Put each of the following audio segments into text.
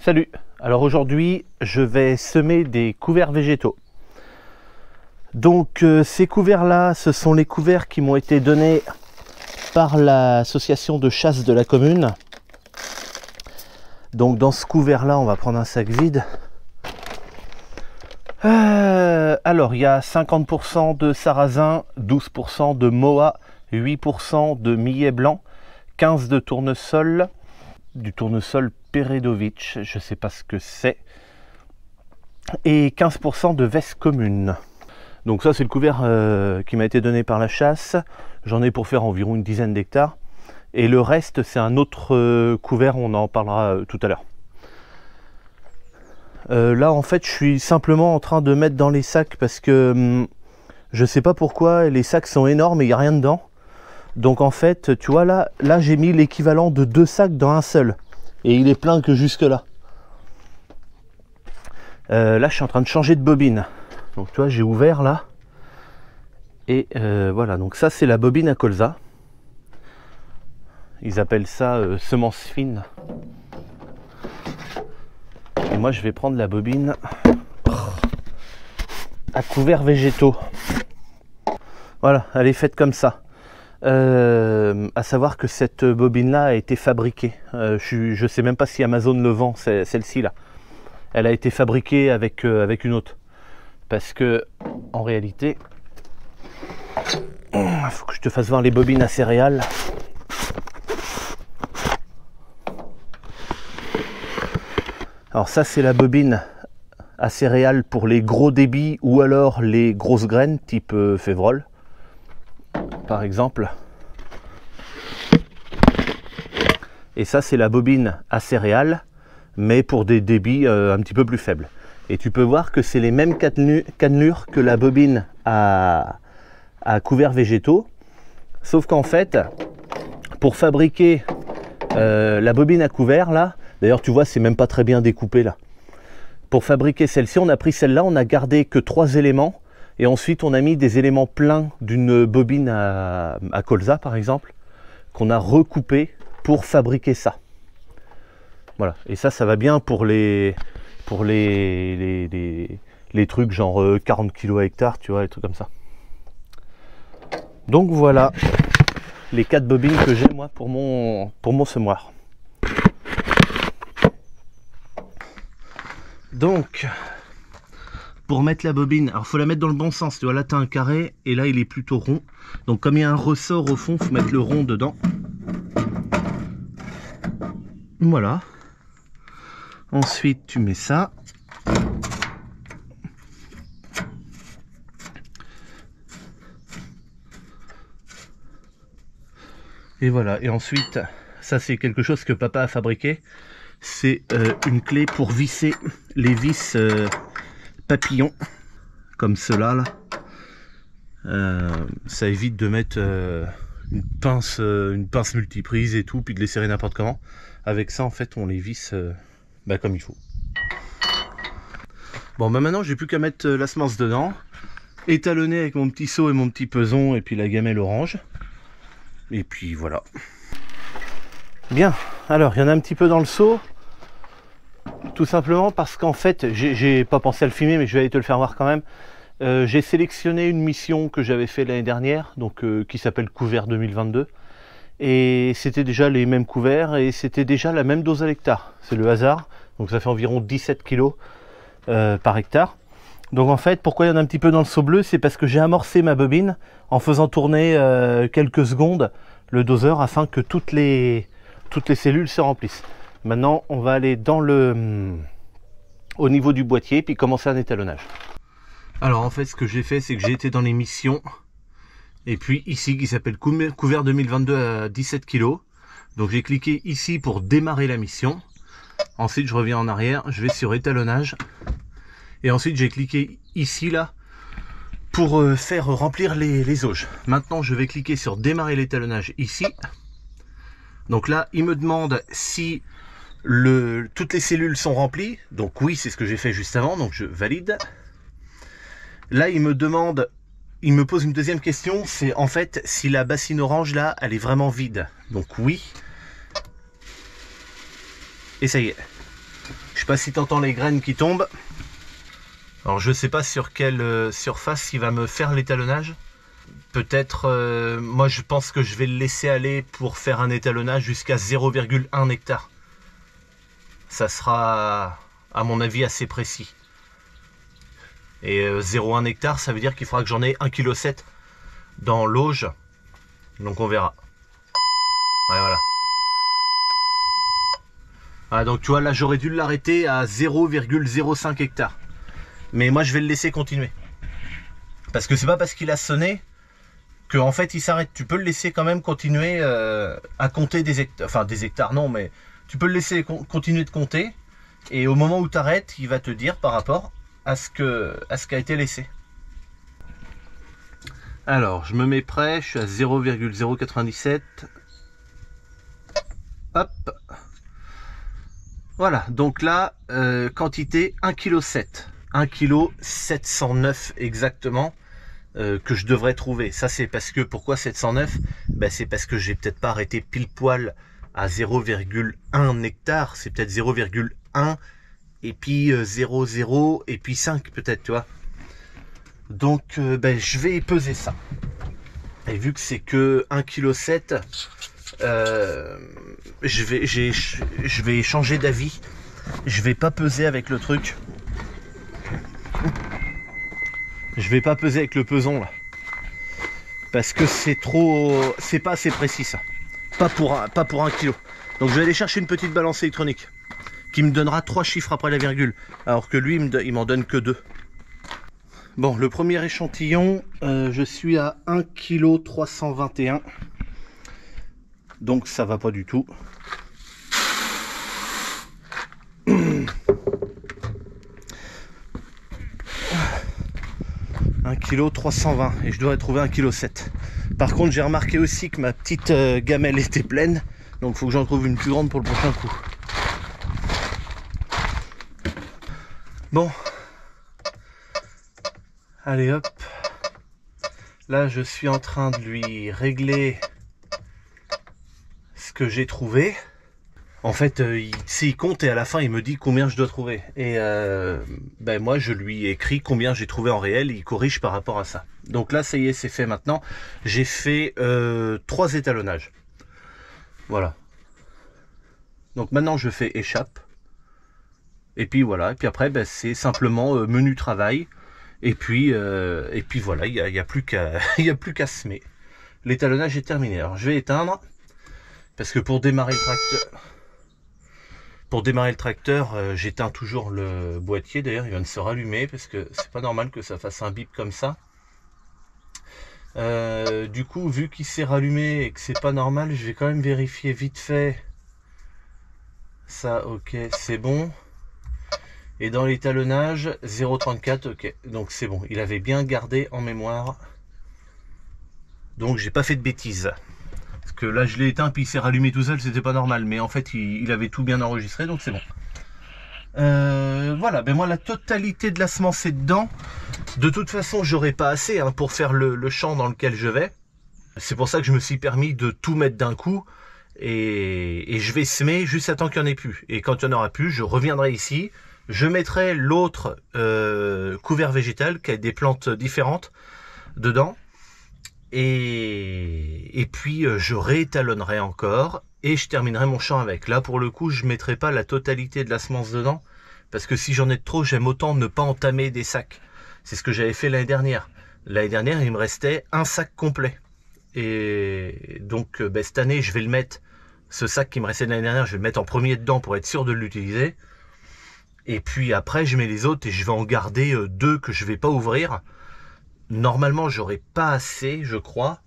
Salut, alors aujourd'hui je vais semer des couverts végétaux. Donc ces couverts là, ce sont les couverts qui m'ont été donnés par l'association de chasse de la commune. Donc dans ce couvert là, on va prendre un sac vide. Alors il y a 50% de sarrasin, 12% de moa, 8% de millet blanc, 15% de tournesol, du tournesol Peredovitch, je sais pas ce que c'est, et 15% de veste commune. Donc ça c'est le couvert qui m'a été donné par la chasse. J'en ai pour faire environ une dizaine d'hectares, et le reste c'est un autre couvert, on en parlera tout à l'heure. Là en fait je suis simplement en train de mettre dans les sacs parce que je sais pas pourquoi les sacs sont énormes et il n'y a rien dedans. Donc en fait tu vois là j'ai mis l'équivalent de 2 sacs dans un seul et il est plein que jusque là. Là je suis en train de changer de bobine, donc tu vois j'ai ouvert là et voilà, donc ça c'est la bobine à colza, ils appellent ça semence fine. Et moi je vais prendre la bobine à couverts végétaux. Voilà, elle est faite comme ça. À savoir que cette bobine là a été fabriquée. Je sais même pas si Amazon le vend, celle-ci là. Elle a été fabriquée avec une autre. Parce que en réalité, il faut que je te fasse voir les bobines à céréales. Alors ça c'est la bobine à céréales pour les gros débits ou alors les grosses graines type févrole par exemple. Et ça c'est la bobine à céréales mais pour des débits un petit peu plus faibles. Et tu peux voir que c'est les mêmes cannelures que la bobine à couverts végétaux, sauf qu'en fait pour fabriquer la bobine à couvert là, d'ailleurs tu vois c'est même pas très bien découpé là. Pour fabriquer celle-ci on a pris celle-là, on a gardé que 3 éléments et ensuite on a mis des éléments pleins d'une bobine à colza par exemple qu'on a recoupé pour fabriquer ça. Voilà, et ça va bien pour les trucs genre 40 kg à hectare, tu vois, les trucs comme ça. Donc voilà les 4 bobines que j'ai moi pour mon semoir. Donc pour mettre la bobine, alors faut la mettre dans le bon sens, tu vois, là tu as un carré et là il est plutôt rond. Donc comme il y a un ressort au fond, faut mettre le rond dedans. Voilà. Ensuite tu mets ça. Et voilà, et ensuite, ça c'est quelque chose que papa a fabriqué. C'est une clé pour visser les vis papillons, comme cela là. Ça évite de mettre une pince multiprise et tout, puis de les serrer n'importe comment. Avec ça en fait on les visse comme il faut. Bon bah maintenant j'ai plus qu'à mettre la semence dedans, étalonner avec mon petit seau et mon petit peson et puis la gamelle orange. Et puis voilà. Bien, alors il y en a un petit peu dans le seau. Tout simplement parce qu'en fait, j'ai pas pensé à le filmer mais je vais aller te le faire voir quand même. J'ai sélectionné une mission que j'avais fait l'année dernière, donc qui s'appelle Couvert 2022. Et c'était déjà les mêmes couverts et c'était déjà la même dose à l'hectare. C'est le hasard, donc ça fait environ 17 kg par hectare. Donc en fait, pourquoi il y en a un petit peu dans le seau bleu, c'est parce que j'ai amorcé ma bobine en faisant tourner quelques secondes le doseur afin que toutes les cellules se remplissent. Maintenant, on va aller au niveau du boîtier puis commencer un étalonnage. Alors en fait, ce que j'ai fait, c'est que j'ai été dans les missions et puis ici qui s'appelle Couvert 2022 à 17 kg. Donc j'ai cliqué ici pour démarrer la mission. Ensuite, je reviens en arrière, je vais sur étalonnage. Et ensuite j'ai cliqué ici là pour faire remplir les auges. Maintenant je vais cliquer sur démarrer l'étalonnage ici. Donc là il me demande si toutes les cellules sont remplies. Donc oui, c'est ce que j'ai fait juste avant, donc je valide. Là il me pose une deuxième question, c'est en fait si la bassine orange là elle est vraiment vide. Donc oui. Et ça y est. Je sais pas si tu entends les graines qui tombent. Alors je sais pas sur quelle surface il va me faire l'étalonnage. Peut-être, moi je pense que je vais le laisser aller pour faire un étalonnage jusqu'à 0,1 hectare. Ça sera à mon avis assez précis. Et 0,1 hectare, ça veut dire qu'il faudra que j'en ai 1,7 kg dans l'auge. Donc on verra. Ouais, voilà. Ah, donc tu vois, là j'aurais dû l'arrêter à 0,05 hectare. Mais moi je vais le laisser continuer. Parce que c'est pas parce qu'il a sonné que en fait il s'arrête. Tu peux le laisser quand même continuer à compter des hectares. Enfin des hectares non, mais tu peux le laisser continuer de compter. Et au moment où tu arrêtes, il va te dire par rapport à ce qui a été laissé. Alors je me mets prêt, je suis à 0,097. Hop. Voilà, donc là, quantité 1,7 kg. 1,709 kg exactement que je devrais trouver. Ça c'est parce que, pourquoi 709? Ben, c'est parce que j'ai peut-être pas arrêté pile poil à 0,1 hectare. C'est peut-être 0,1 et puis 0,0 et puis 5 peut-être, tu vois. Donc ben, je vais peser ça. Et vu que c'est que 1,7 kg, je vais changer d'avis. Je vais pas peser avec le truc. Je vais pas peser avec le peson là. Parce que c'est trop. C'est pas assez précis ça. Pas pour 1 kilo. Donc je vais aller chercher une petite balance électronique qui me donnera 3 chiffres après la virgule. Alors que lui, il m'en donne que 2. Bon, le premier échantillon, je suis à 1,321 kg. Donc ça va pas du tout. 1,320 kg et je dois trouver 1,7 kg. Par contre, j'ai remarqué aussi que ma petite gamelle était pleine, donc il faut que j'en trouve une plus grande pour le prochain coup. Bon, allez hop, là je suis en train de lui régler ce que j'ai trouvé. En fait, il compte et à la fin il me dit combien je dois trouver. Et ben moi je lui écris combien j'ai trouvé en réel et il corrige par rapport à ça. Donc là ça y est, c'est fait maintenant. J'ai fait 3 étalonnages. Voilà. Donc maintenant je fais échappe. Et puis voilà. Et puis après ben, c'est simplement menu travail. Et puis voilà, il n'y a plus qu'à semer. L'étalonnage est terminé. Alors je vais éteindre. Parce que pour démarrer le tracteur, j'éteins toujours le boîtier. D'ailleurs, il vient de se rallumer parce que c'est pas normal que ça fasse un bip comme ça. Du coup, vu qu'il s'est rallumé et que c'est pas normal, je vais quand même vérifier vite fait. Ça, ok, c'est bon. Et dans l'étalonnage, 0,34, ok. Donc c'est bon, il avait bien gardé en mémoire. Donc j'ai pas fait de bêtises. Parce que là je l'ai éteint puis il s'est rallumé tout seul, c'était pas normal, mais en fait il avait tout bien enregistré, donc c'est bon. Voilà, ben moi la totalité de la semence est dedans. De toute façon j'aurai pas assez hein, pour faire le champ dans lequel je vais. C'est pour ça que je me suis permis de tout mettre d'un coup. Et je vais semer juste à temps qu'il n'y en ait plus. Et quand il n'y en aura plus, je reviendrai ici. Je mettrai l'autre couvert végétal qui a des plantes différentes dedans. Et puis je réétalonnerai encore et je terminerai mon champ avec. Là pour le coup je ne mettrai pas la totalité de la semence dedans parce que si j'en ai de trop, j'aime autant ne pas entamer des sacs. C'est ce que j'avais fait l'année dernière. L'année dernière il me restait un sac complet. Et donc ben, cette année je vais le mettre, ce sac qui me restait de l'année dernière, je vais le mettre en premier dedans pour être sûr de l'utiliser. Et puis après je mets les autres et je vais en garder 2 que je vais pas ouvrir. Normalement, j'aurai pas assez, je crois,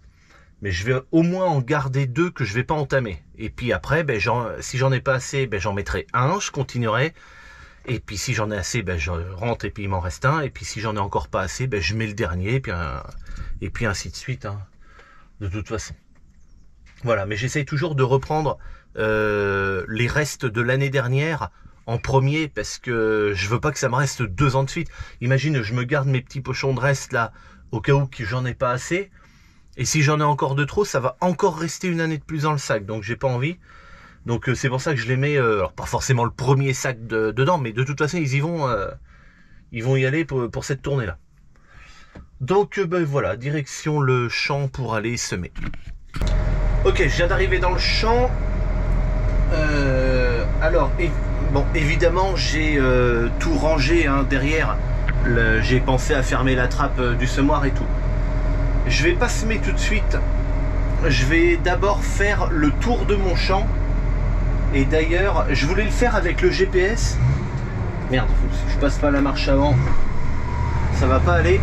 mais je vais au moins en garder 2 que je vais pas entamer. Et puis après, ben, si j'en ai pas assez, ben, j'en mettrai un, je continuerai. Et puis si j'en ai assez, ben, je rentre et puis il m'en reste un. Et puis si j'en ai encore pas assez, ben, je mets le dernier et puis ainsi de suite. Hein, de toute façon. Voilà, mais j'essaye toujours de reprendre les restes de l'année dernière en premier parce que je veux pas que ça me reste 2 ans de suite. Imagine, je me garde mes petits pochons de reste là au cas où que j'en ai pas assez. Et si j'en ai encore de trop, ça va encore rester une année de plus dans le sac. Donc j'ai pas envie. Donc c'est pour ça que je les mets, alors pas forcément le premier sac dedans, mais de toute façon ils vont y aller pour cette tournée là. Donc ben voilà, direction le champ pour aller semer. Ok, je viens d'arriver dans le champ. Alors bon, évidemment j'ai tout rangé hein, derrière. J'ai pensé à fermer la trappe du semoir et tout. Je vais pas semer tout de suite. Je vais d'abord faire le tour de mon champ. Et d'ailleurs, je voulais le faire avec le GPS. Merde, si je passe pas la marche avant, ça va pas aller.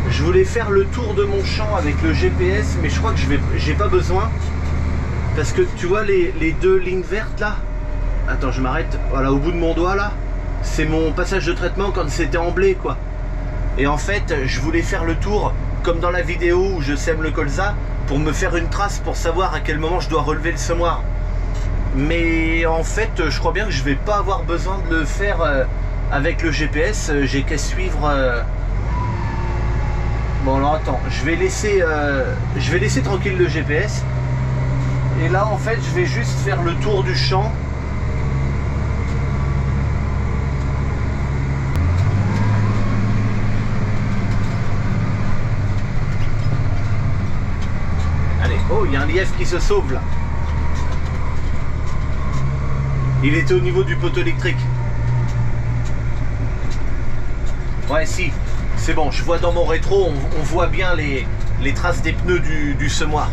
Je voulais faire le tour de mon champ avec le GPS, mais je crois que j'ai pas besoin. Parce que tu vois les deux lignes vertes là. Attends, je m'arrête. Voilà, au bout de mon doigt là. C'est mon passage de traitement quand c'était en blé quoi. Et en fait, je voulais faire le tour, comme dans la vidéo où je sème le colza, pour me faire une trace pour savoir à quel moment je dois relever le semoir. Mais en fait, je crois bien que je vais pas avoir besoin de le faire avec le GPS. J'ai qu'à suivre. Bon alors attends, je vais laisser tranquille le GPS. Et là en fait, je vais juste faire le tour du champ. Allez, oh, il y a un lièvre qui se sauve là. Il était au niveau du poteau électrique. Ouais, si. C'est bon, je vois dans mon rétro, on voit bien les traces des pneus du semoir.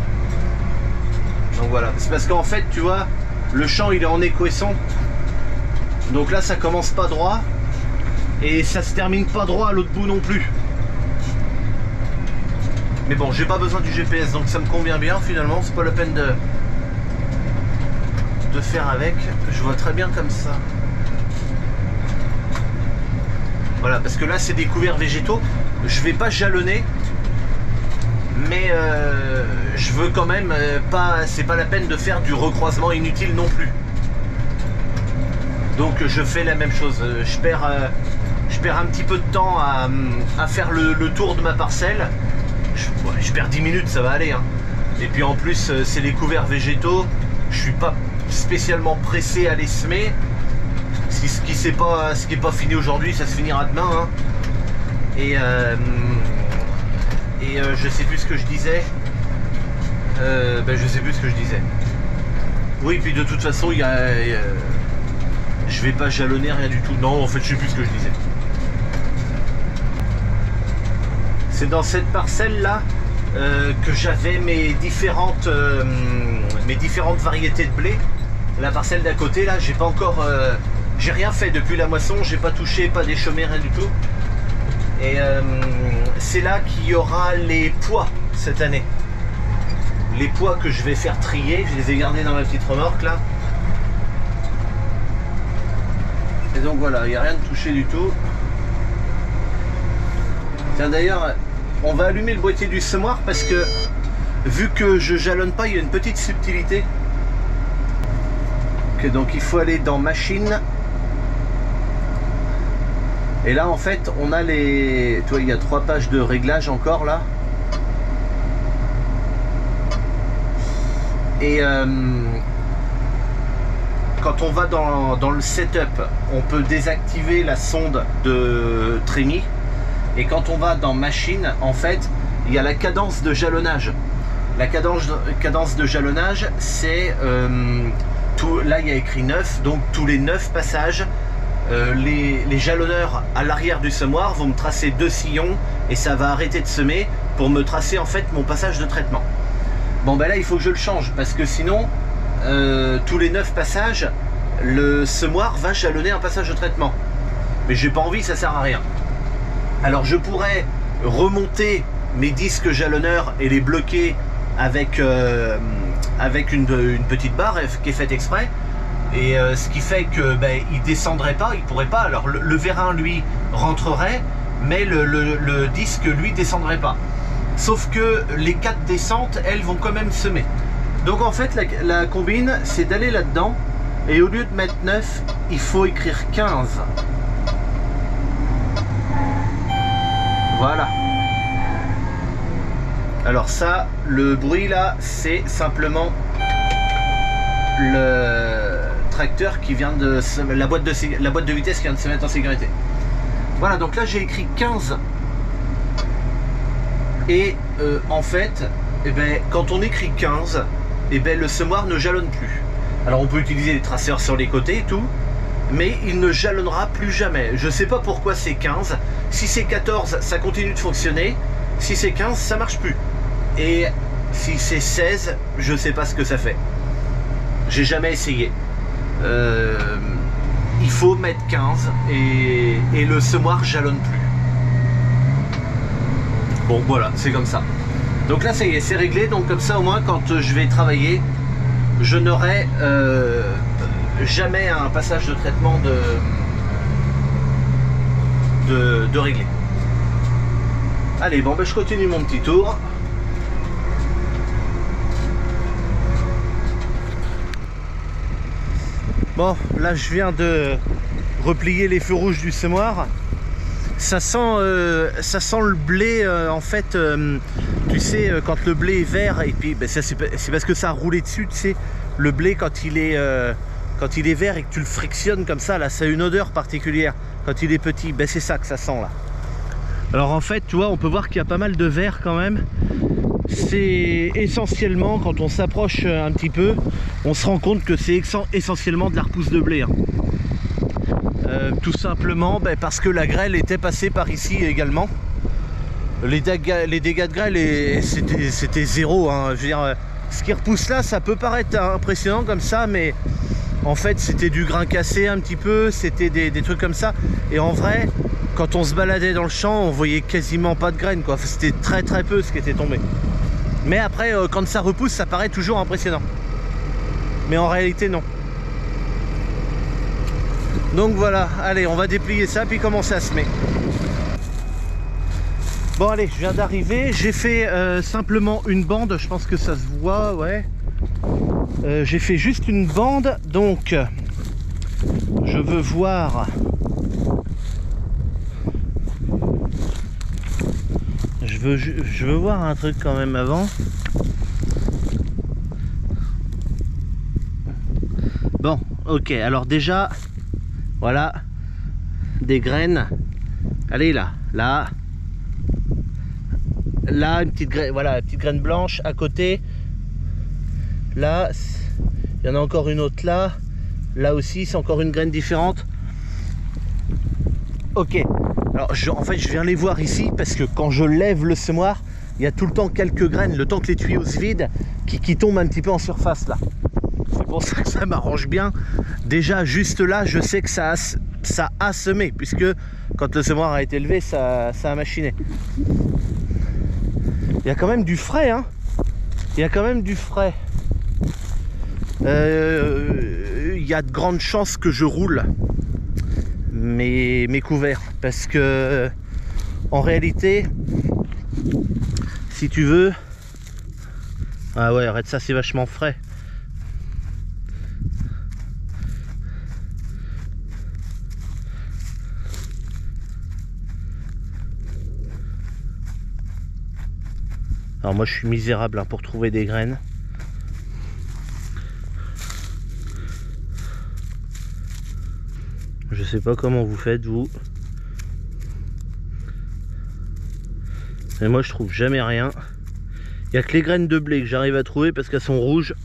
Donc voilà. C'est parce qu'en fait, tu vois, le champ, il est en équesson. Donc là, ça commence pas droit. Et ça se termine pas droit à l'autre bout non plus. Mais bon, j'ai pas besoin du GPS, donc ça me convient bien finalement. C'est pas la peine de faire avec. Je vois très bien comme ça. Voilà, parce que là c'est des couverts végétaux. Je vais pas jalonner, mais je veux quand même pas. C'est pas la peine de faire du recroisement inutile non plus. Donc je fais la même chose. Je perds un petit peu de temps à faire le tour de ma parcelle. Je perds 10 minutes, ça va aller. Hein. Et puis en plus, c'est les couverts végétaux. Je suis pas spécialement pressé à les semer. Ce qui n'est pas fini aujourd'hui, ça se finira demain. Hein. Et je sais plus ce que je disais. Je sais plus ce que je disais. Oui, puis de toute façon, je vais pas jalonner rien du tout. Non, en fait, je sais plus ce que je disais. C'est dans cette parcelle là que j'avais mes différentes variétés de blé. La parcelle d'à côté là, j'ai pas encore j'ai rien fait depuis la moisson, j'ai pas touché, pas déchaumé, rien du tout. Et c'est là qu'il y aura les pois cette année. Les pois que je vais faire trier, je les ai gardés dans ma petite remorque là. Et donc voilà, il n'y a rien de touché du tout. Tiens d'ailleurs, on va allumer le boîtier du semoir parce que vu que je jalonne pas, il y a une petite subtilité. Ok, donc il faut aller dans machine. Et là en fait on a les... Tu vois, il y a 3 pages de réglage encore là. Et quand on va dans le setup, on peut désactiver la sonde de trémie. Et quand on va dans machine, en fait, il y a la cadence de jalonnage. La cadence de jalonnage, c'est... là, il y a écrit 9, donc tous les 9 passages, les jalonneurs à l'arrière du semoir vont me tracer 2 sillons et ça va arrêter de semer pour me tracer en fait mon passage de traitement. Bon, ben là, il faut que je le change parce que sinon, tous les 9 passages, le semoir va jalonner un passage de traitement. Mais j'ai pas envie, ça sert à rien. Alors je pourrais remonter mes disques jalonneurs et les bloquer avec une petite barre qui est faite exprès. Et ce qui fait que il descendrait pas, il pourrait pas. Alors le vérin lui rentrerait, mais le disque lui descendrait pas. Sauf que les 4 descentes, elles vont quand même semer. Donc en fait la combine, c'est d'aller là-dedans et au lieu de mettre 9, il faut écrire 15. Voilà. Alors ça, le bruit là, c'est simplement le tracteur qui vient de la boîte de vitesse qui vient de se mettre en sécurité. Voilà, donc là j'ai écrit 15 et en fait quand on écrit 15, le semoir ne jalonne plus. Alors on peut utiliser des traceurs sur les côtés et tout, mais il ne jalonnera plus jamais. Je sais pas pourquoi c'est 15. Si c'est 14, ça continue de fonctionner. Si c'est 15, ça marche plus. Et si c'est 16, je sais pas ce que ça fait. J'ai jamais essayé. Il faut mettre 15 et le semoir jalonne plus. Bon voilà, c'est comme ça. Donc là ça y est, c'est réglé. Donc comme ça au moins quand je vais travailler, je n'aurai jamais un passage de traitement de réglé. Allez, bon je continue mon petit tour. Bon, là je viens de replier les feux rouges du semoir. Ça sent le blé en fait, tu sais, quand le blé est vert, et puis c'est parce que ça a roulé dessus, tu sais, le blé quand il est vert et que tu le frictionnes comme ça, là ça a une odeur particulière. Quand il est petit, c'est ça que ça sent là. Alors en fait, tu vois, on peut voir qu'il y a pas mal de vert quand même. C'est essentiellement, quand on s'approche un petit peu, on se rend compte que c'est essentiellement de la repousse de blé. Tout simplement parce que la grêle était passée par ici également. Les dégâts de grêle, c'était zéro. Je veux dire, ce qui repousse là, ça peut paraître impressionnant comme ça, mais en fait c'était du grain cassé un petit peu, c'était des trucs comme ça. Et en vrai, quand on se baladait dans le champ, on voyait quasiment pas de graines, quoi. C'était très peu ce qui était tombé. Mais après, quand ça repousse, ça paraît toujours impressionnant. Mais en réalité, non. Donc voilà, allez, on va déplier ça, puis commencer à semer. Bon allez, je viens d'arriver, j'ai fait simplement une bande, je pense que ça se voit, ouais. J'ai fait juste une bande, donc je veux voir... Je veux voir un truc quand même avant. Bon, ok, alors déjà, voilà, des graines. Allez là, une petite graine, voilà, une petite graine blanche à côté. Là, il y en a encore une autre là. Là aussi, c'est encore une graine différente. Ok. Alors en fait je viens les voir ici parce que quand je lève le semoir, il y a tout le temps quelques graines, le temps que les tuyaux se vident, qui tombent un petit peu en surface là. C'est pour ça que ça m'arrange bien. Déjà juste là, je sais que ça a semé, puisque quand le semoir a été levé, ça a machiné. Il y a quand même du frais, hein. Il y a quand même du frais. Il y a de grandes chances que je roule mes couverts, parce que en réalité, si tu veux, ah ouais, arrête ça, c'est vachement frais. Alors moi je suis misérable pour trouver des graines. Je sais pas comment vous faites vous. Mais moi je trouve jamais rien. Il n'y a que les graines de blé que j'arrive à trouver parce qu'elles sont rouges.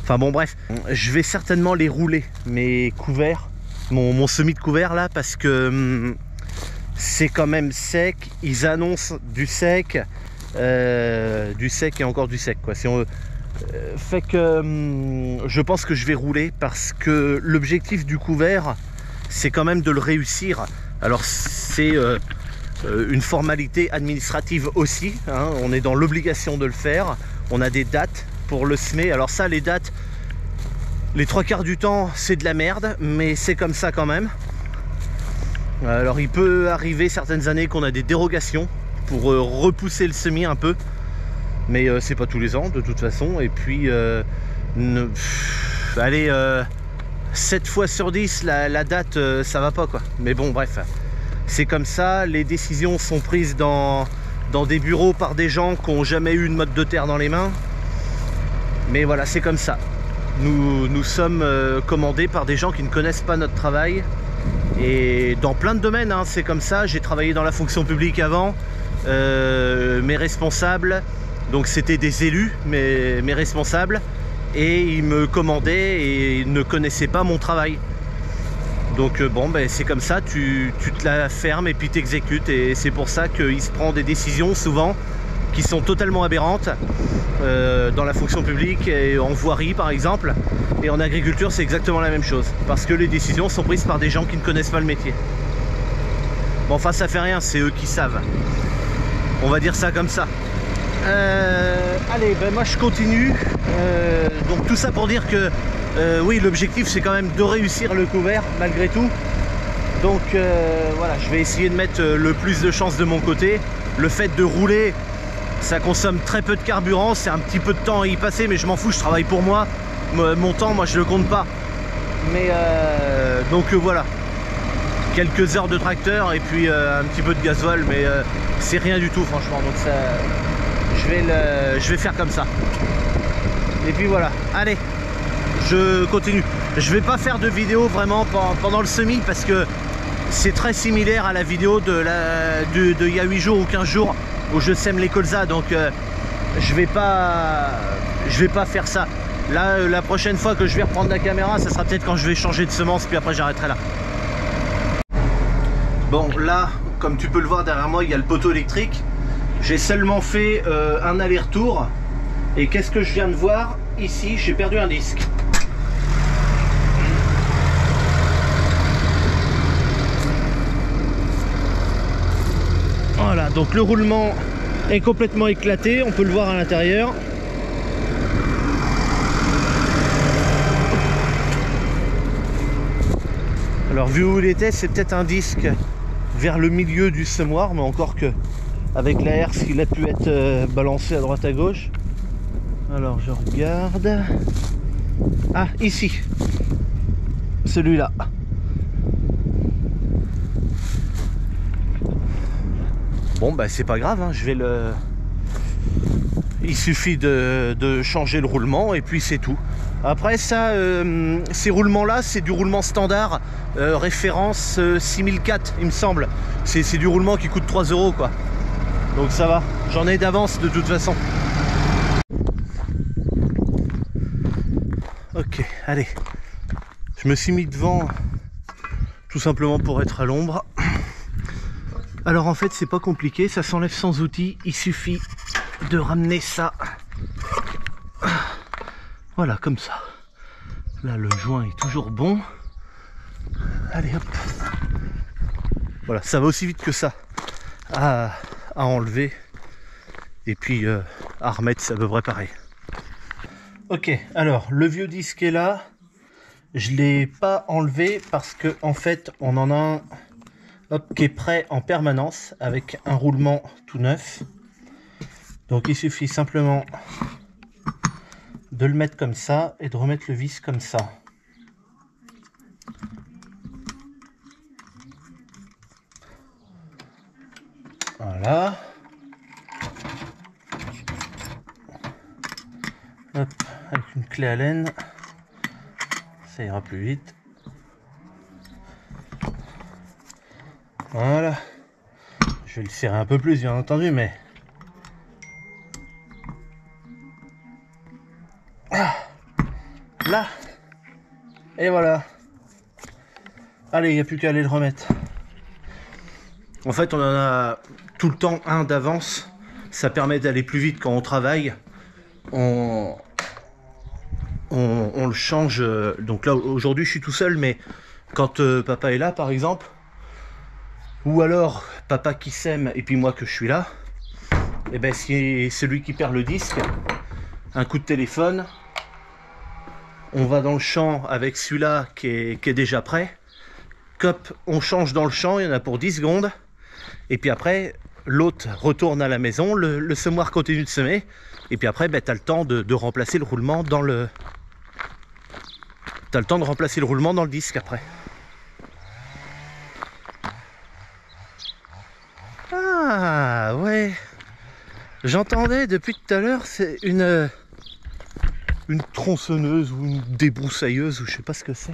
Enfin bon bref, je vais certainement les rouler, mes couverts, mon semis de couvert là, parce que c'est quand même sec. Ils annoncent du sec et encore du sec quoi. Si on, fait que je pense que je vais rouler, parce que l'objectif du couvert c'est quand même de le réussir. Alors c'est une formalité administrative aussi, hein. On est dans l'obligation de le faire, on a des dates pour le semer. Alors ça, les dates, les 3/4 du temps c'est de la merde, mais c'est comme ça quand même. Alors il peut arriver certaines années qu'on a des dérogations pour repousser le semis un peu, mais c'est pas tous les ans de toute façon. Et puis allez, 7 fois sur 10 la date ça va pas quoi. Mais bon bref, c'est comme ça, les décisions sont prises dans des bureaux par des gens qui n'ont jamais eu une motte de terre dans les mains. Mais voilà, c'est comme ça. Nous sommes commandés par des gens qui ne connaissent pas notre travail. Et dans plein de domaines, hein, c'est comme ça. J'ai travaillé dans la fonction publique avant. Mes responsables, donc c'était des élus, mes responsables, et ils me commandaient et ne connaissaient pas mon travail. Donc bon, ben, c'est comme ça, tu te la fermes et puis t'exécutes. Et c'est pour ça qu'il se prend des décisions souvent qui sont totalement aberrantes dans la fonction publique et en voirie par exemple. Et en agriculture c'est exactement la même chose, parce que les décisions sont prises par des gens qui ne connaissent pas le métier. Bon, enfin ça fait rien, c'est eux qui savent. On va dire ça comme ça. Allez, ben moi je continue. Donc tout ça pour dire que oui, l'objectif c'est quand même de réussir le couvert malgré tout. Donc voilà, je vais essayer de mettre le plus de chance de mon côté. Le fait de rouler, ça consomme très peu de carburant, c'est un petit peu de temps à y passer, mais je m'en fous, je travaille pour moi. Mon temps, moi je le compte pas. Mais donc voilà, quelques heures de tracteur et puis un petit peu de gasoil, mais c'est rien du tout franchement. Donc ça, je vais faire comme ça. Et puis voilà, allez, je continue. Je vais pas faire de vidéo vraiment pendant le semis parce que c'est très similaire à la vidéo de il y a 8 jours ou 15 jours où je sème les colzas. Donc je vais pas faire ça. Là, la prochaine fois que je vais reprendre la caméra, ça sera peut-être quand je vais changer de semence, puis après j'arrêterai là. Bon, là, comme tu peux le voir derrière moi, il y a le poteau électrique. J'ai seulement fait un aller-retour. Et qu'est-ce que je viens de voir ici? J'ai perdu un disque. Voilà, donc le roulement est complètement éclaté, on peut le voir à l'intérieur. Alors vu où il était, c'est peut-être un disque vers le milieu du semoir, mais encore que avec la herse il a pu être balancé à droite à gauche. Alors je regarde. Ah, ici, celui-là. Bon bah c'est pas grave, hein, je vais le... Il suffit de changer le roulement et puis c'est tout. Après ça, ces roulements là c'est du roulement standard, référence 6004 il me semble. C'est du roulement qui coûte 3 € quoi. Donc ça va, j'en ai d'avance de toute façon. Ok, allez. Je me suis mis devant tout simplement pour être à l'ombre. Alors en fait c'est pas compliqué, ça s'enlève sans outil, il suffit de ramener ça. Voilà, comme ça. Là le joint est toujours bon. Allez hop. Voilà, ça va aussi vite que ça à enlever. Et puis à remettre, c'est à peu près pareil. Ok, alors le vieux disque est là. Je l'ai pas enlevé parce que en fait on en a un qui est prêt en permanence avec un roulement tout neuf. Donc il suffit simplement de le mettre comme ça et de remettre le vis comme ça. Voilà. Hop, avec une clé Allen, ça ira plus vite. Voilà. Je vais le serrer un peu plus bien entendu, mais... Ah, là. Et voilà. Allez, il n'y a plus qu'à aller le remettre. En fait, on en a tout le temps un d'avance. Ça permet d'aller plus vite quand on travaille. On le change. Donc là, aujourd'hui, je suis tout seul, mais quand papa est là, par exemple, ou alors papa qui sème et puis moi que je suis là, et ben c'est celui qui perd le disque. Un coup de téléphone, on va dans le champ avec celui-là qui est déjà prêt. Cop, on change dans le champ, il y en a pour 10 secondes. Et puis après, l'autre retourne à la maison, le semoir continue de semer. Et puis après, ben, tu as le temps de remplacer le roulement dans le... T'as le temps de remplacer le roulement dans le disque après. Ah ouais. J'entendais depuis tout à l'heure, c'est une une tronçonneuse ou une débroussailleuse ou je sais pas ce que c'est.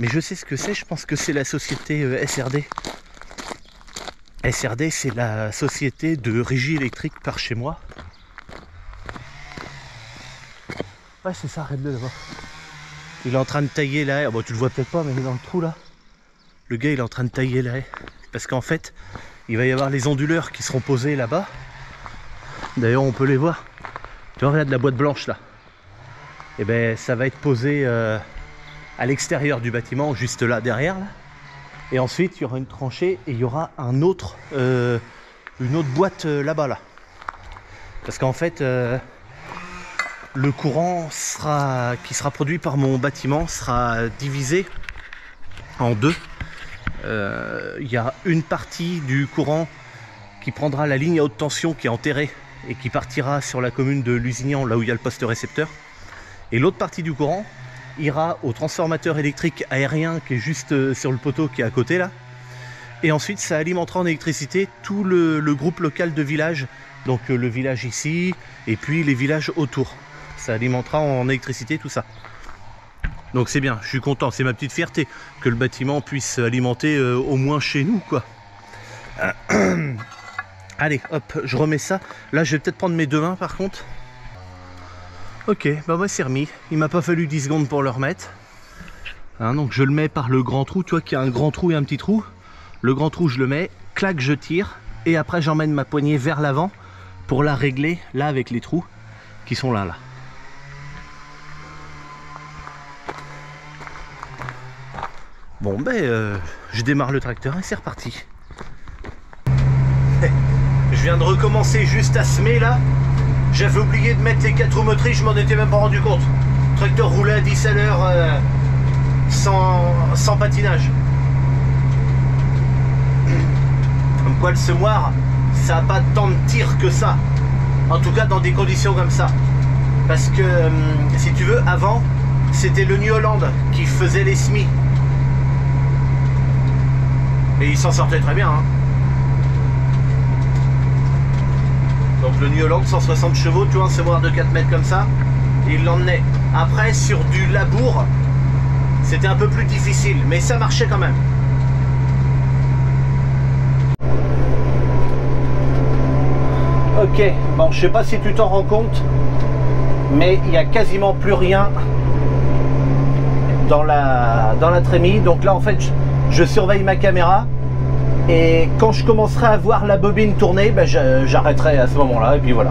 Mais je sais ce que c'est, je pense que c'est la société SRD. SRD, c'est la société de régie électrique par chez moi. Ouais, c'est ça, arrête-le là-bas. Il est en train de tailler la haie. Bon, tu le vois peut-être pas, mais il est dans le trou là. Le gars, il est en train de tailler la haie. Parce qu'en fait, il va y avoir les onduleurs qui seront posés là-bas. D'ailleurs, on peut les voir. Tu vois, regarde la boîte blanche là. Et ben, ça va être posé à l'extérieur du bâtiment, juste là, derrière là. Et ensuite, il y aura une tranchée et il y aura une autre boîte là-bas là. Parce qu'en fait, le courant qui sera produit par mon bâtiment sera divisé en deux. Il y a une partie du courant qui prendra la ligne à haute tension qui est enterrée et qui partira sur la commune de Lusignan, là où il y a le poste récepteur. Et l'autre partie du courant ira au transformateur électrique aérien qui est juste sur le poteau qui est à côté là. Et ensuite ça alimentera en électricité tout le groupe local de village. Donc le village ici et puis les villages autour. Ça alimentera en électricité tout ça. Donc c'est bien, je suis content, c'est ma petite fierté que le bâtiment puisse alimenter au moins chez nous quoi. Allez hop, je remets ça. Là je vais peut-être prendre mes deux mains par contre. Ok, bah moi c'est remis. Il m'a pas fallu 10 secondes pour le remettre. Hein, donc je le mets par le grand trou, tu vois qu'il y a un grand trou et un petit trou. Le grand trou je le mets, clac je tire et après j'emmène ma poignée vers l'avant pour la régler là avec les trous qui sont là. Bon ben je démarre le tracteur et c'est reparti. Je viens de recommencer juste à semer là. J'avais oublié de mettre les 4 roues motrices, je m'en étais même pas rendu compte. Le tracteur roulait à 10 à l'heure sans patinage. Comme quoi le semoir, ça n'a pas tant de tir que ça. En tout cas dans des conditions comme ça. Parce que si tu veux, avant, c'était le New Holland qui faisait les semis. Et il s'en sortait très bien. Hein. Donc le New Holland 160 chevaux, tu vois, un semoir de 4 mètres comme ça, et il l'emmenait. Après sur du labour, c'était un peu plus difficile, mais ça marchait quand même. Ok, bon je sais pas si tu t'en rends compte, mais il n'y a quasiment plus rien dans la trémie. Donc là en fait je surveille ma caméra. Et quand je commencerai à voir la bobine tourner, ben j'arrêterai à ce moment-là et puis voilà.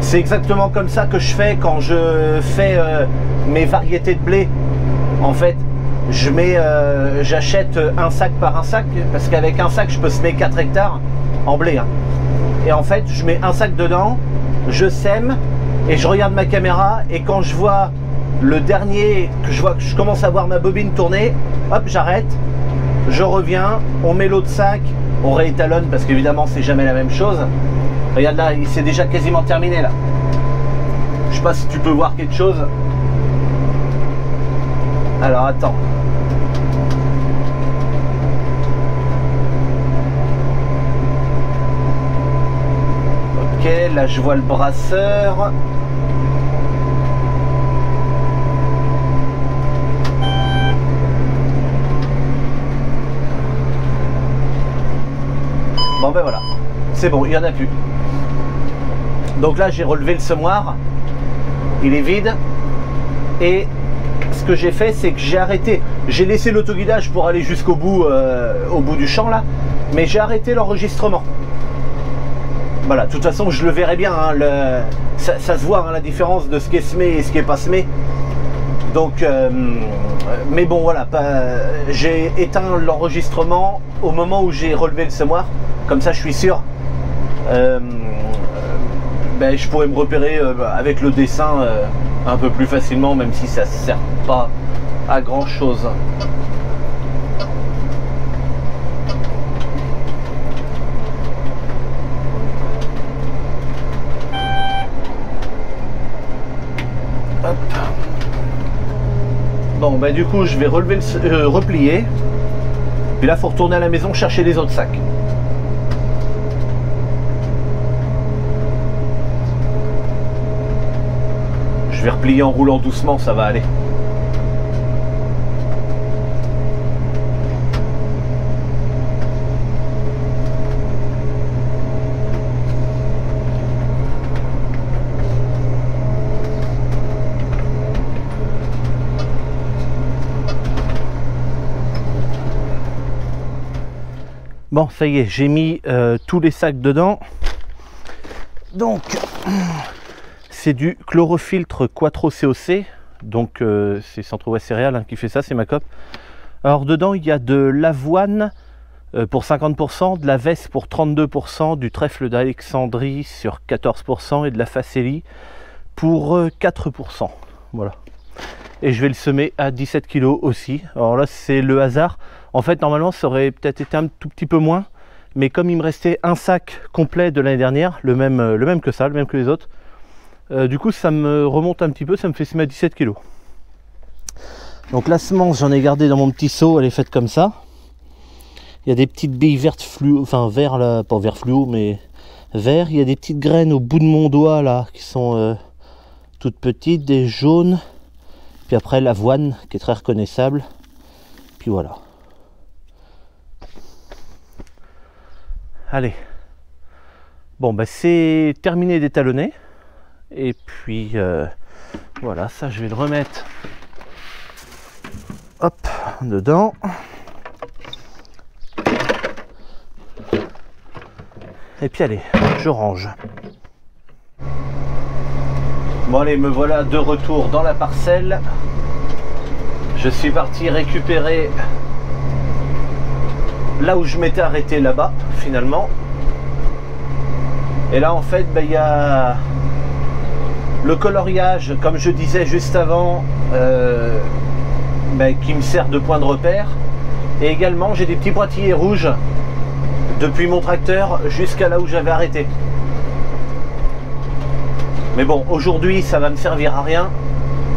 C'est exactement comme ça que je fais quand je fais mes variétés de blé. En fait, j'achète un sac par un sac parce qu'avec un sac, je peux semer 4 hectares en blé. Hein. Et en fait, je mets un sac dedans, je sème et je regarde ma caméra et quand je vois le dernier, que je commence à voir ma bobine tourner, hop, j'arrête. Je reviens, on met l'autre sac, on réétalonne parce qu'évidemment c'est jamais la même chose. Regarde là, il s'est déjà quasiment terminé là. Je sais pas si tu peux voir quelque chose. Alors attends. Ok, là je vois le brasseur. Bon ben voilà, c'est bon, il n'y en a plus. Donc là j'ai relevé le semoir, il est vide. Et ce que j'ai fait, c'est que j'ai arrêté, j'ai laissé l'autoguidage pour aller jusqu'au bout, au bout du champ là, mais j'ai arrêté l'enregistrement. Voilà, de toute façon je le verrai bien, hein, ça se voit hein, la différence de ce qui est semé et ce qui n'est pas semé. Donc, mais bon voilà, j'ai éteint l'enregistrement au moment où j'ai relevé le semoir. Comme ça je suis sûr, ben, je pourrais me repérer avec le dessin un peu plus facilement, même si ça ne sert pas à grand chose. Hop. Bon ben du coup je vais relever replier. Puis là il faut retourner à la maison chercher les autres sacs. Je Je vais replier en roulant doucement, ça va aller. Bon, ça y est, j'ai mis tous les sacs dedans. Donc, c'est du chlorofiltre Quattro COC. Donc, c'est Centro-Ouest Céréales hein, qui fait ça, c'est ma coop. Alors, dedans, il y a de l'avoine pour 50%, de la veste pour 32%, du trèfle d'Alexandrie sur 14% et de la facélie pour 4%. Voilà. Et je vais le semer à 17 kg aussi. Alors là, c'est le hasard. En fait, normalement, ça aurait peut-être été un tout petit peu moins. Mais comme il me restait un sac complet de l'année dernière, le même que ça, le même que les autres, du coup, ça me remonte un petit peu, ça me fait semer à 17 kg. Donc la semence, j'en ai gardé dans mon petit seau, elle est faite comme ça. Il y a des petites billes vertes fluo, enfin vert là, pas vert fluo, mais vert. Il y a des petites graines au bout de mon doigt là, qui sont toutes petites, des jaunes. Puis après l'avoine, qui est très reconnaissable. Puis voilà. Allez, bon bah c'est terminé d'étalonner et puis voilà, ça je vais le remettre hop dedans et puis allez, je range. Bon allez, me voilà de retour dans la parcelle. Je suis parti récupérer là où je m'étais arrêté là-bas finalement. Et là en fait il y a le coloriage comme je disais juste avant qui me sert de point de repère, et également j'ai des petits pointillés rouges depuis mon tracteur jusqu'à là où j'avais arrêté. Mais bon, aujourd'hui ça va me servir à rien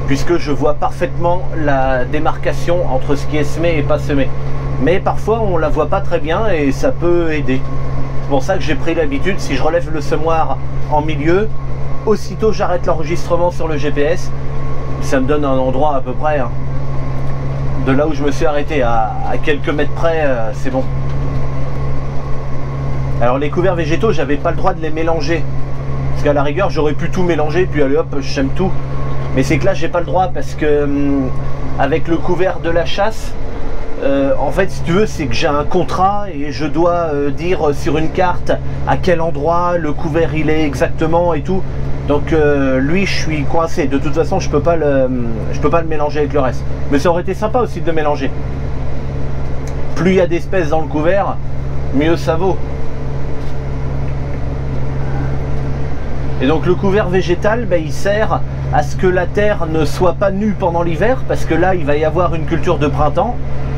puisque je vois parfaitement la démarcation entre ce qui est semé et pas semé. Mais parfois on la voit pas très bien et ça peut aider. C'est pour ça que j'ai pris l'habitude, si je relève le semoir en milieu, aussitôt j'arrête l'enregistrement sur le GPS. Ça me donne un endroit à peu près hein, de là où je me suis arrêté, à quelques mètres près, c'est bon. Alors les couverts végétaux, j'avais pas le droit de les mélanger. Parce qu'à la rigueur j'aurais pu tout mélanger puis allez hop, je sème tout. Mais c'est que là j'ai pas le droit parce que avec le couvert de la chasse, en fait si tu veux c'est que j'ai un contrat et je dois dire sur une carte à quel endroit le couvert il est exactement et tout. Donc lui je suis coincé, de toute façon je peux pas le mélanger avec le reste. Mais ça aurait été sympa aussi de le mélanger. Plus il y a d'espèces dans le couvert, mieux ça vaut. Et donc le couvert végétal, il sert à ce que la terre ne soit pas nue pendant l'hiver, parce que là il va y avoir une culture de printemps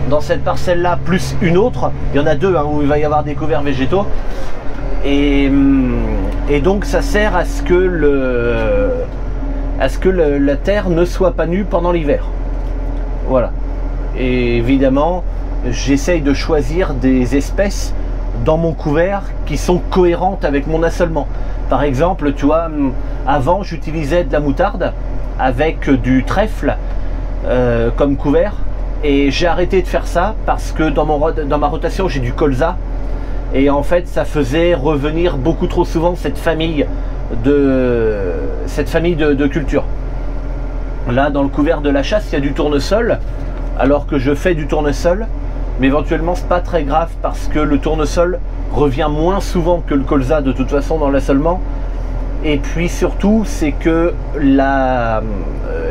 dans cette parcelle là plus une autre, il y en a deux hein, où il va y avoir des couverts végétaux, et donc ça sert à ce que la terre ne soit pas nue pendant l'hiver. Voilà. Et évidemment j'essaye de choisir des espèces dans mon couvert qui sont cohérentes avec mon assolement. Par exemple, tu vois, avant j'utilisais de la moutarde avec du trèfle comme couvert, et j'ai arrêté de faire ça parce que dans ma rotation j'ai du colza, et en fait ça faisait revenir beaucoup trop souvent cette famille de culture. Là dans le couvert de la chasse il y a du tournesol, alors que je fais du tournesol, mais éventuellement c'est pas très grave parce que le tournesol revient moins souvent que le colza de toute façon dans l'assolement. Et puis surtout c'est que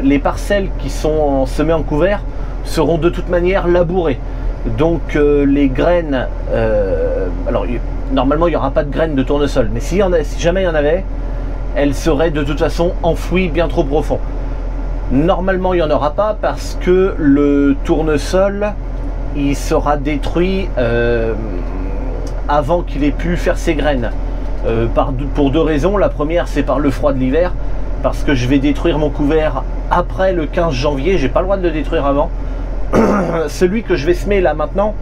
les parcelles qui sont semées en couvert seront de toute manière labourées, donc les graines alors normalement il n'y aura pas de graines de tournesol, mais si jamais il y en avait, elles seraient de toute façon enfouies bien trop profond. Normalement il n'y en aura pas parce que le tournesol il sera détruit avant qu'il ait pu faire ses graines, pour deux raisons. La première c'est par le froid de l'hiver, parce que je vais détruire mon couvert après le 15 janvier, j'ai pas le droit de le détruire avant. Celui que je vais semer là maintenant,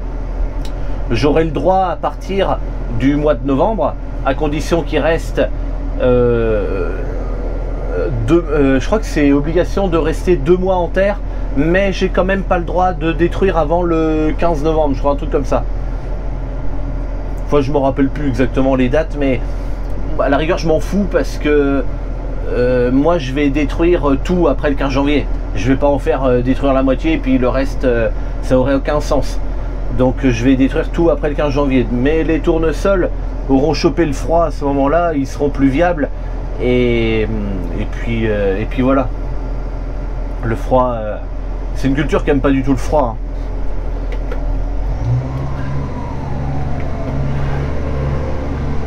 j'aurai le droit à partir du mois de novembre, à condition qu'il reste je crois que c'est obligation de rester 2 mois en terre, mais j'ai quand même pas le droit de détruire avant le 15 novembre, je crois, un truc comme ça. Enfin, je me rappelle plus exactement les dates, mais à la rigueur, je m'en fous parce que moi, je vais détruire tout après le 15 janvier. Je vais pas en faire détruire la moitié et puis le reste, ça aurait aucun sens. Donc, je vais détruire tout après le 15 janvier. Mais les tournesols auront chopé le froid à ce moment-là, ils seront plus viables. Et puis voilà. Le froid, c'est une culture qui aime pas du tout le froid.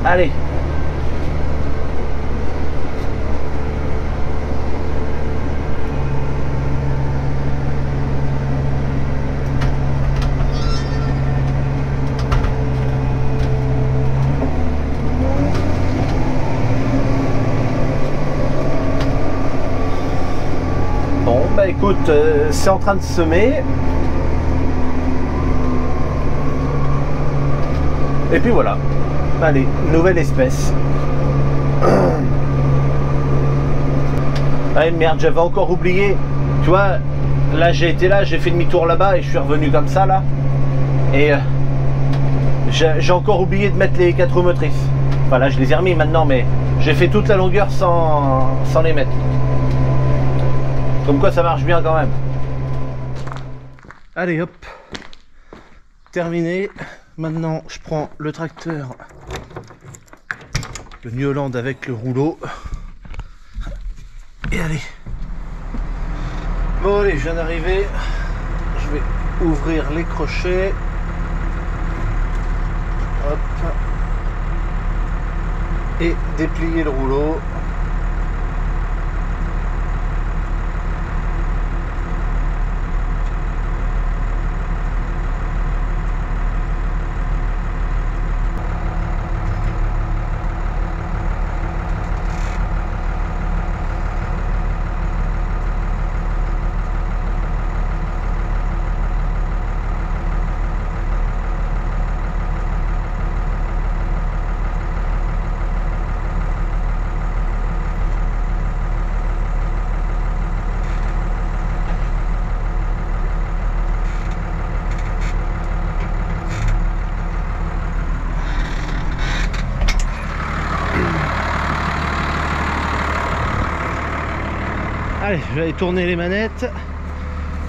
Allez. Bon, bah écoute, c'est en train de semer. Et puis voilà. Allez, nouvelle espèce. Ah merde, j'avais encore oublié. Tu vois, là j'ai été là, j'ai fait demi-tour là-bas et je suis revenu comme ça là. Et j'ai encore oublié de mettre les 4 roues motrices. Enfin là je les ai remis maintenant, mais j'ai fait toute la longueur sans les mettre. Comme quoi ça marche bien quand même. Allez hop. Terminé. Maintenant je prends le tracteur. Le New Holland avec le rouleau. Et allez. Bon allez, je viens d'arriver. Je vais ouvrir les crochets. Hop. Et déplier le rouleau. Allez, je vais aller tourner les manettes.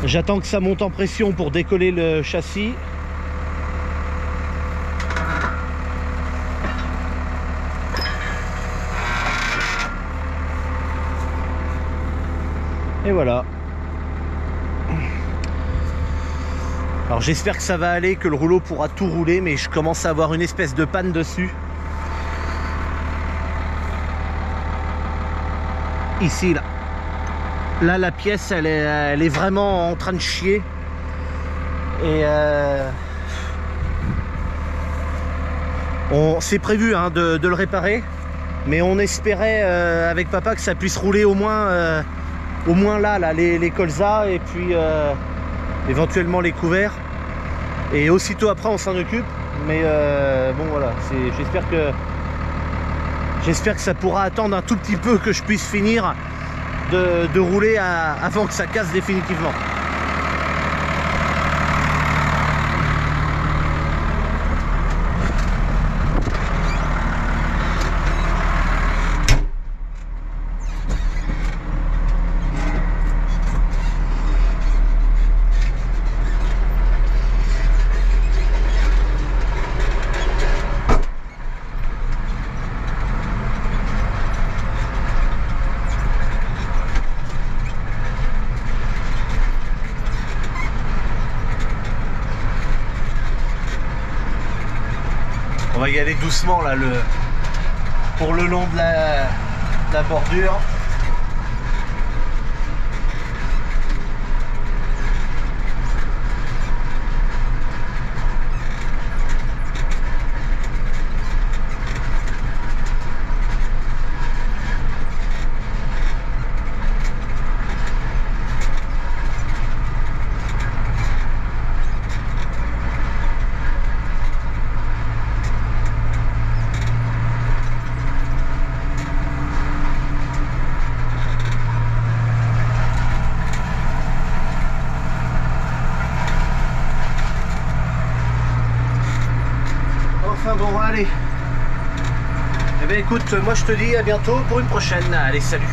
J'attends que ça monte en pression pour décoller le châssis. Et voilà. Alors j'espère que ça va aller, que le rouleau pourra tout rouler, mais je commence à avoir une espèce de panne dessus. Ici, là. Là, la pièce, elle est vraiment en train de chier. Et c'est prévu hein, de le réparer. Mais on espérait avec papa que ça puisse rouler au moins là les colzas et puis éventuellement les couverts. Et aussitôt après, on s'en occupe. Mais bon, voilà. J'espère que ça pourra attendre un tout petit peu que je puisse finir de rouler avant que ça casse définitivement. On va y aller doucement là pour le long de la bordure. bon, allez. Eh bien écoute, moi je te dis à bientôt pour une prochaine. Allez, salut.